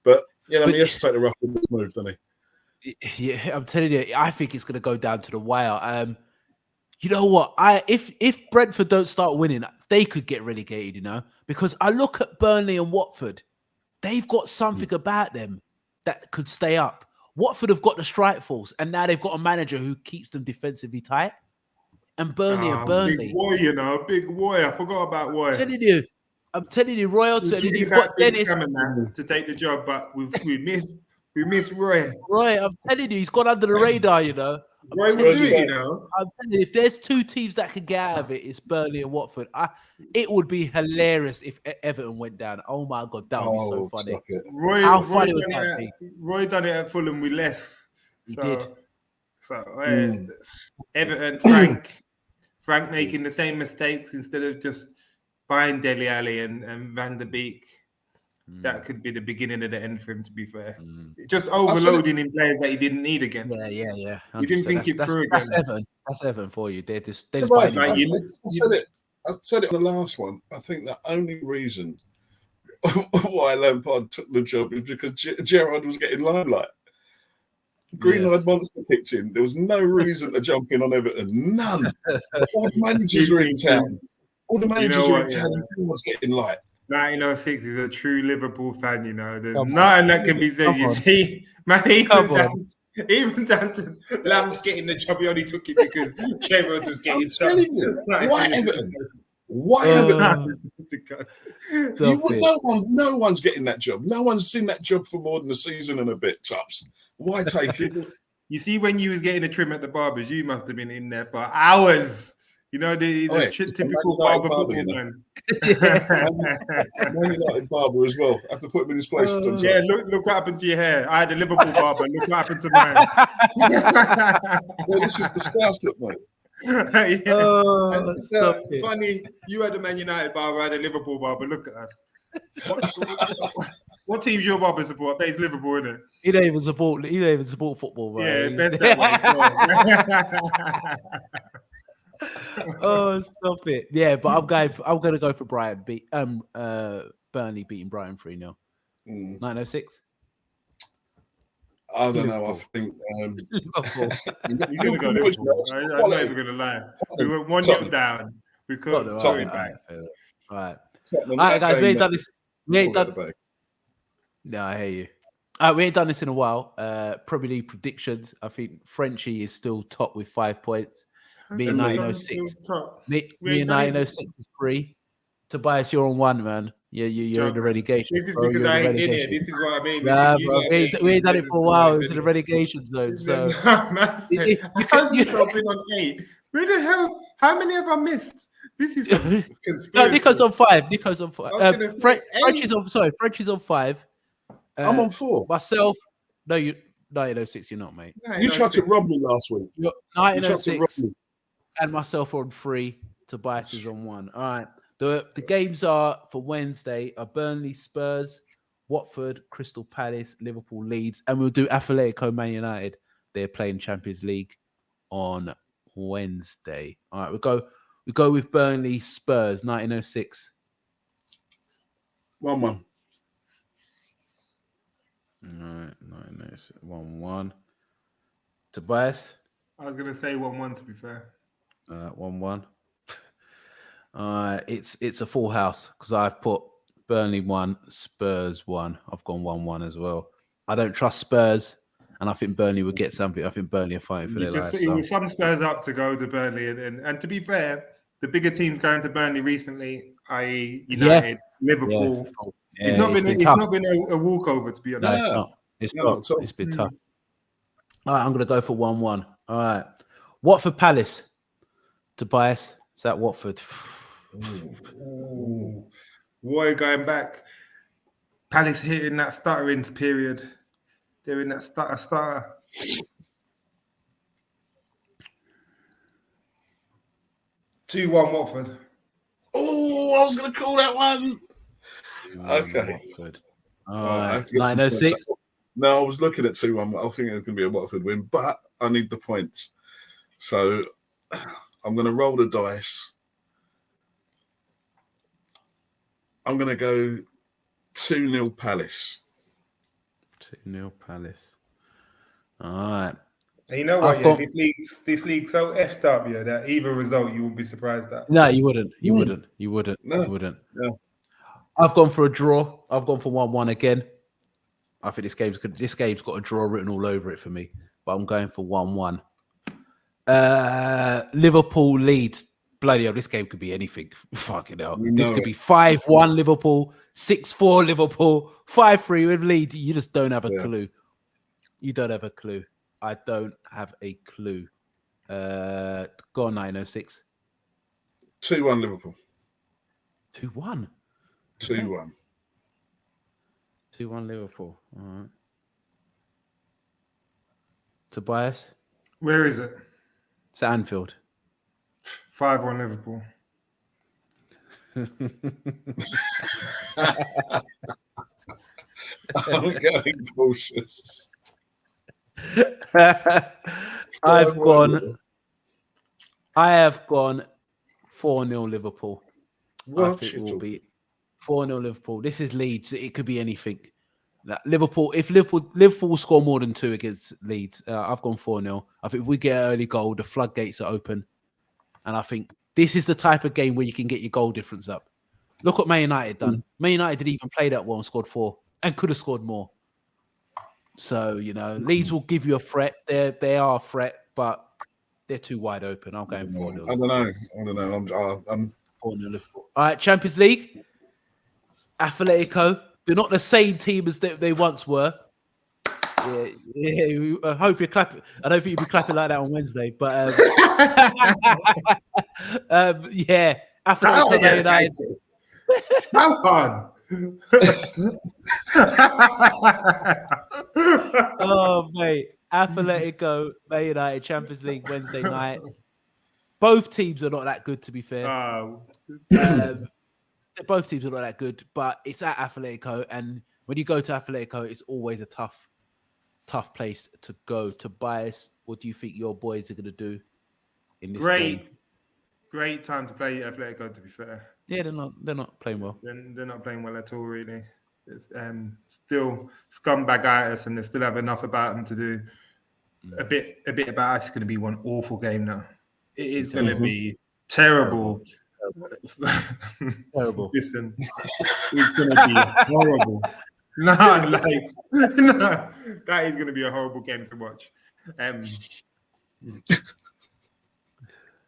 But you know, he has to take the rough with this move, doesn't he? Yeah, I'm telling you, I think it's going to go down to the wire. You know what? If Brentford don't start winning, they could get relegated. You know, because I look at Burnley and Watford, they've got something about them that could stay up. Watford have got the strike force, and now they've got a manager who keeps them defensively tight. And Burnley and Burnley, big boy, you know, big boy. I forgot about Roy. I'm telling you, Roy. You've got Dennis to take the job, but we miss Roy. Roy, I'm telling you, he's gone under the radar. You know, Roy will do it. You know, I'm telling you, if there's 2 teams that can get out of it, it's Burnley and Watford. It would be hilarious if Everton went down. Oh my god, that would be so funny. How funny would that be? Roy done it at Fulham with less. He did. So Everton, Frank making the same mistakes instead of just buying Dele Alli and Van der Beek. That could be the beginning of the end for him, to be fair. Just overloading in players that he didn't need again. Yeah. He didn't think it through again. That's Everton for you. They're just I said it on the last one. I think the only reason why Lampard took the job is because Gerrard was getting limelight. Green-eyed monster picked in. There was no reason to jump in on Everton. None. All the managers were in town. All the managers were in town and everyone's getting light. 1906 is a true Liverpool fan, you know. There's nothing that can be said. You see, man, even down to Lamb's getting the job, he only took it because Gerrard was getting stuff. I'm telling you, why Everton? Why Everton? No one's getting that job. No one's seen that job for more than a season and a bit, tops. Why take it? You see, when you was getting a trim at the barbers, you must have been in there for hours. You know, the typical barber football man. Man United barber as well. I have to put him in his place. Yeah, look what happened to your hair. I had a Liverpool barber. Look what happened to mine. Well, this is disgusting, mate. Funny, you had a Man United barber, I had a Liverpool barber. Look at us. What team's your brother support? I bet it's Liverpool, isn't it? He don't even support football, bro. Yeah, best that way as well. Oh, stop it. Yeah, but I'm gonna go for Brighton Burnley beating Brighton 3-0. 906. I don't know. I think You're gonna go Liverpool. I'm not even gonna lie. We were 1-0 down. We couldn't turn it back. All right, guys. We ain't done this. No, I hear you. We ain't done this in a while. Premier League predictions. I think Frenchie is still top with 5 points. Me and 1906. Me and 1906 is 3. Tobias, you're on 1, man. You're in the relegation. This is because I ain't in it. This is what I mean. Nah, bro, we ain't done it for a while. It's in the relegation zone. So you been on 8. Where the hell? How many have I missed? This is conspiracy. No, Nico's on 5. French is on. Sorry, French is on 5. I'm on 4. Myself. No, 1906. You're not, mate. You tried to rob me last week. 1906 and myself on 3. Tobias is on 1. All right. The games are for Wednesday are Burnley, Spurs, Watford, Crystal Palace, Liverpool, Leeds, and we'll do Atletico, Man United. They're playing Champions League on Wednesday. All right, we go with Burnley, Spurs, 1906. 1-1. All right, 1906, 1-1. Tobias? I was gonna say 1-1 to be fair. 1-1. It's a full house because I've put Burnley 1, Spurs 1. I've gone 1-1 as well. I don't trust Spurs, and I think Burnley will get something. I think Burnley are fighting for their life. It was some Spurs up to go to Burnley, and to be fair, the bigger teams going to Burnley recently, i.e. United, Liverpool. Yeah. It's not been a walkover, to be honest. No, it's not. It's been tough. All right, I'm going to go for 1-1. All right. Watford Palace. Tobias, is that Watford? Roy going back. Palace hitting that stuttering period. They're in that stutter. Two-1 Watford. Oh, I was going to call that one. Okay. Watford. All right. 906. No, I was looking at 2-1. I think it's going to be a Watford win, but I need the points. So I'm going to roll the dice. I'm going to go 2-0 Palace. 2-0 Palace. All right. And you know what? This league's so effed up, that either result you would be surprised at. No, you wouldn't. You wouldn't. No. I've gone for a draw. I've gone for 1-1 again. I think this game's got a draw written all over it for me, but I'm going for 1-1. Liverpool Leeds. Bloody hell, this game could be anything. Fucking hell. This could be 5-1 Liverpool, 6-4 Liverpool, 5-3 with Leeds. You just don't have a clue. You don't have a clue. I don't have a clue. Go on, 906. 2-1 Liverpool. 2-1? 2-1. 2-1 Liverpool. All right. Tobias? Where is it? It's at Anfield. 5-1 Liverpool. I'm getting cautious. I have gone 4-0 Liverpool. I think it will be 4-0 Liverpool. This is Leeds. It could be anything. If Liverpool will score more than 2 against Leeds, I've gone 4-0. I think if we get an early goal, the floodgates are open. And I think this is the type of game where you can get your goal difference up. Look what Man United done. Man United didn't even play that well and scored 4 and could have scored more. So, Leeds will give you a threat. They are a threat, but they're too wide open. I'm going 4-0. I don't know. I'm 4-0 Liverpool. All right, Champions League. Atletico. They're not the same team as they once were. Yeah. I hope you're clapping. I don't think you'll be clapping like that on Wednesday, but Atletico United. Come on. Oh, mate. Atletico United Champions League Wednesday night. Both teams are not that good, to be fair. Both teams are not that good, but it's at Atletico, and when you go to Atletico, it's always a tough place to go. Tobias, what do you think your boys are going to do in this game? Great time to play Atletico, to be fair. Yeah, they're not playing well. They're not playing well at all, really. It's still scumbag at us, and they still have enough about them to do. A bit about us. It's going to be one awful game now. It is going to be terrible. Terrible. Listen, it's going to be horrible. No, that is going to be a horrible game to watch.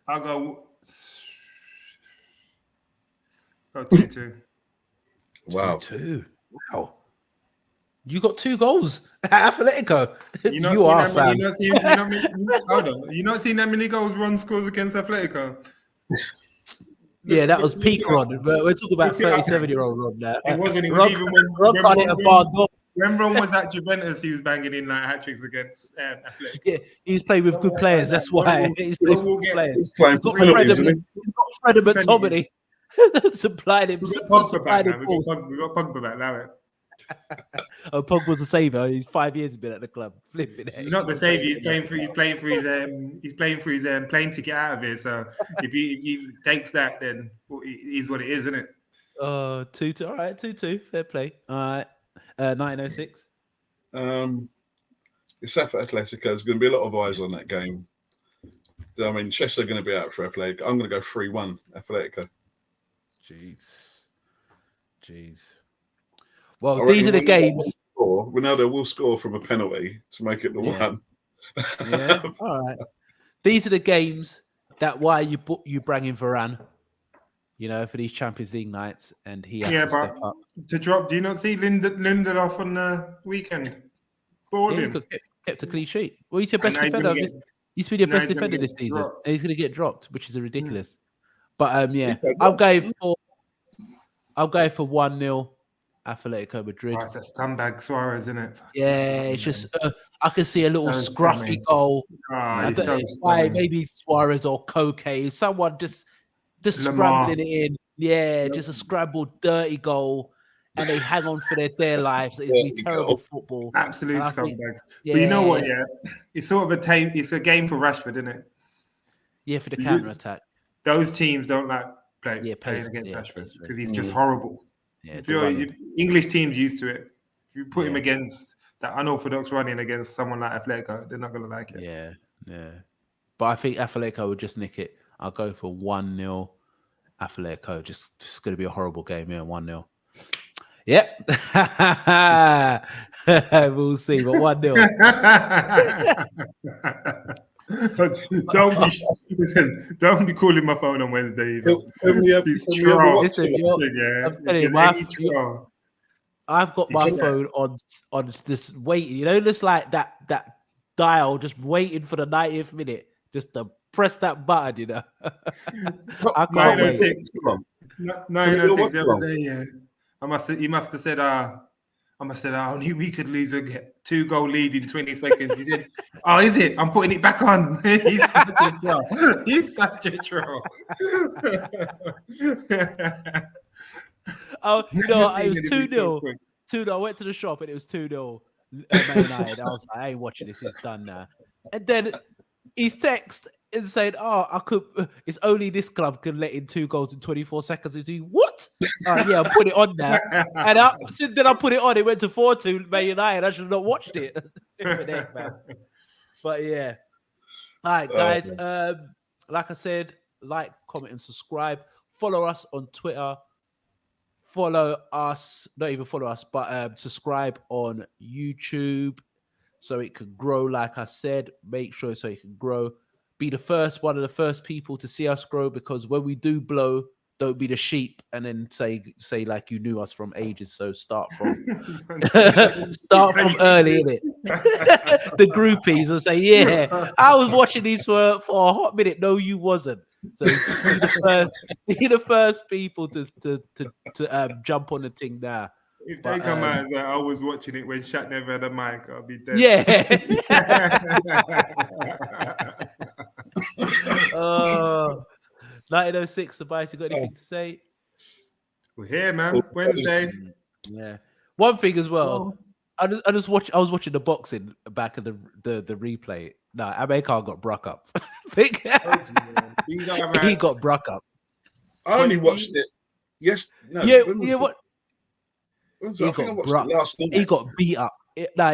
I'll go 2-2. Wow. 2-2. Wow. You got 2 goals at Atletico. You are a fan. Hold on. You not seen that many goals Ron scores against Atletico? Yeah, that was peak Ron. We're talking about 37-year-old Ron now. It wasn't. It was even when Ron was at Juventus, he was banging in like hat tricks against Atletico. Yeah, he's playing with good players. That's why he's playing with good players. He's got Fred and McTominay supplying him. We've got Pogba back now. Oh, Pogba's a savior. He's 5 years been at the club. Flipping it. He's not the savior. He's playing for his plane ticket out of here. So if he takes that, then it is what it is, isn't it? 2-2. All right, 2-2. Fair play. All right. 1906. It's at Atletico. There's going to be a lot of eyes on that game. I mean, Chester are going to be out for Atletico. I'm going to go 3-1 Atletico. Jeez. Well, these are the games. Ronaldo will score from a penalty to make it the one. Yeah. All right. These are the games that why you bring in Varane, for these Champions League nights, and he has to step up. To drop, do you not see Lindelof on the weekend? Yeah, kept a clean sheet. Well, he's your best defender. He's been your best defender this season. And he's going to get dropped, which is ridiculous. But I'm going for 1-0 Atletico Madrid. Oh, it's that scumbag Suarez, isn't it? Yeah, it's just I can see a little scruffy goal. Maybe Suarez or Koke, someone just scrambling it in. Yeah, just a scrambled, dirty goal, and they hang on for their lives. It's terrible football. Absolute scumbags. But you know what? Yeah, it's sort of it's a game for Rashford, isn't it? Yeah, for the counter attack. Those teams don't like playing against Rashford because he's just horrible. Yeah, English teams used to it. If you put him against that unorthodox running against someone like Atletico, they're not going to like it. Yeah. But I think Atletico would just nick it. I'll go for 1-0 Atletico. Just going to be a horrible game here, 1-0. Yep. We'll see, but 1-0. Don't be calling my phone on Wednesday. I've got my phone on this waiting. Just like that dial, just waiting for the 90th minute, just to press that button. I can't wait. 906 the other day. He must have said, I said, I knew we could lose a 2-goal lead in 20 seconds. He said, oh, is it? I'm putting it back on. He's such a troll. Oh, no, it was 2-0. 2-0. I went to the shop and it was 2-0. Man United. I was like, I ain't watching this. It's done now. And then he's text and saying, it's only this club can let in 2 goals in 24 seconds. What? Yeah, I'll put it on now. And then I put it on. It went to 4-2 Man United. I should have not watched it. But yeah. All right, guys. Like I said, like, comment, and subscribe. Follow us on Twitter. Follow us, not even follow us, but subscribe on YouTube so it can grow. Like I said, make sure so it can grow. Be one of the first people to see us grow, because when we do blow, don't be the sheep and then say like you knew us from ages. So start from early, innit? The groupies will say, yeah, I was watching these for a hot minute. No, you wasn't. So be the first people to jump on the thing now. If they come out and say, I was watching it when Shaq never had a mic, I'll be dead. Yeah. 1906, Tobias, you got anything to say? We're here, man. Wednesday. Yeah. One thing as well. I was watching the boxing back of the replay. No, Amekar got Bruck up. He got Bruck up. I only watched it. Yes, no. What? I think I watched it last night. He got beat up.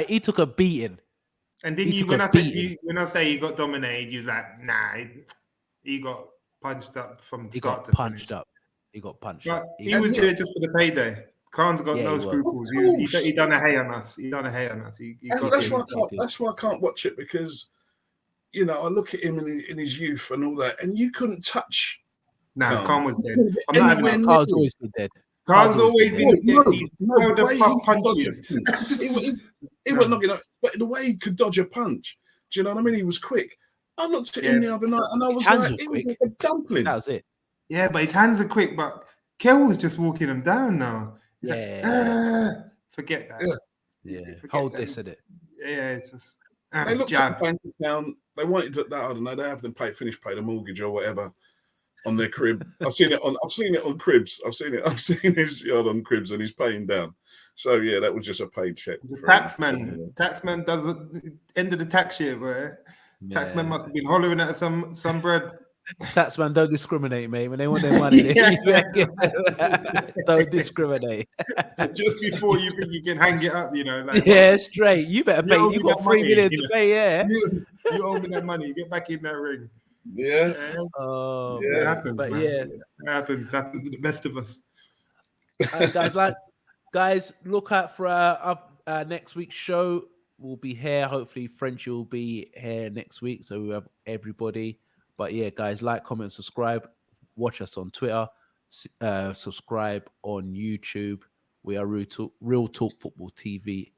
He took a beating. And then when I say he got dominated, you was like, nah, he got punched up from start to finish. He got punched but up. He was there just for the payday. Khan's got no scruples. He done a hay on us. That's why I can't watch it, because I look at him in his youth and all that, and you couldn't touch. Nah, Khan was dead. Khan's always been dead. Khan's always been dead. He was knocking up, but the way he could dodge a punch, do you know what I mean? He was quick. I looked at him the other night and I was like, he was like a dumpling. That was it. Yeah, but his hands are quick. But Kel was just walking him down now. He's forget that. Hold this in it. Yeah, it's just. They looked at the bank account. They wanted to, I don't know. They have them finish pay the mortgage or whatever on their crib. I've seen it on cribs. I've seen his yard on cribs, and he's paying down. So yeah, that was just a paid check. The taxman does the end of the tax year, where taxman must have been hollering at some bread. Taxman don't discriminate, mate. When they want their money, don't discriminate. Just before you think you can hang it up, straight. You better pay. You got 3 million to pay. Yeah, you owe me that money. Get back in that ring. Yeah. Oh, yeah, it happens. But man. It happens to the best of us. Guys, look out for our next week's show. We'll be here. Hopefully, French will be here next week, so we have everybody. But yeah, guys, like, comment, subscribe. Watch us on Twitter. Subscribe on YouTube. We are Real Talk Football TV.